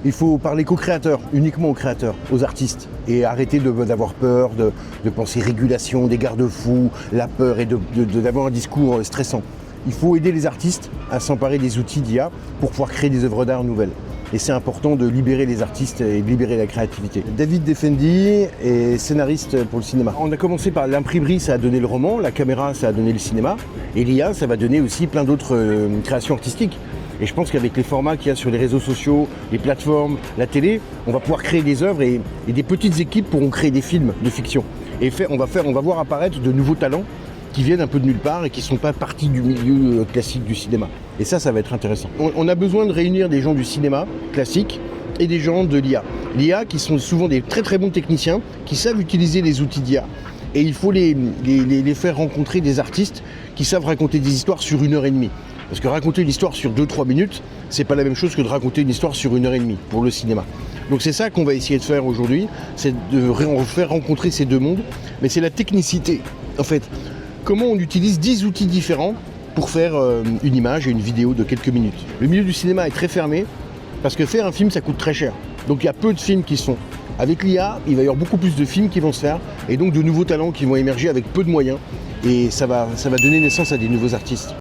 Il faut parler qu'aux créateurs, uniquement aux créateurs, aux artistes. Et arrêter d'avoir peur, de penser régulation, des garde-fous, la peur et d'avoir un discours stressant. Il faut aider les artistes à s'emparer des outils d'IA pour pouvoir créer des œuvres d'art nouvelles. Et c'est important de libérer les artistes et de libérer la créativité. David Defendi est scénariste pour le cinéma. On a commencé par l'imprimerie, ça a donné le roman, la caméra, ça a donné le cinéma, et l'IA, ça va donner aussi plein d'autres créations artistiques. Et je pense qu'avec les formats qu'il y a sur les réseaux sociaux, les plateformes, la télé, on va pouvoir créer des œuvres et des petites équipes pourront créer des films de fiction. Et on va voir apparaître de nouveaux talents qui viennent un peu de nulle part et qui ne sont pas partis du milieu classique du cinéma. Et ça va être intéressant. On a besoin de réunir des gens du cinéma classique et des gens de l'IA. L'IA qui sont souvent des très très bons techniciens, qui savent utiliser les outils d'IA. Et il faut les faire rencontrer des artistes qui savent raconter des histoires sur 1h30. Parce que raconter une histoire sur 2-3 minutes, c'est pas la même chose que de raconter une histoire sur 1h30 pour le cinéma. Donc c'est ça qu'on va essayer de faire aujourd'hui, c'est de faire rencontrer ces deux mondes. Mais c'est la technicité, en fait. Comment on utilise 10 outils différents pour faire une image et une vidéo de quelques minutes. Le milieu du cinéma est très fermé, parce que faire un film, ça coûte très cher. Donc il y a peu de films qui se font. Avec l'IA, il va y avoir beaucoup plus de films qui vont se faire, et donc de nouveaux talents qui vont émerger avec peu de moyens. Et ça va donner naissance à des nouveaux artistes.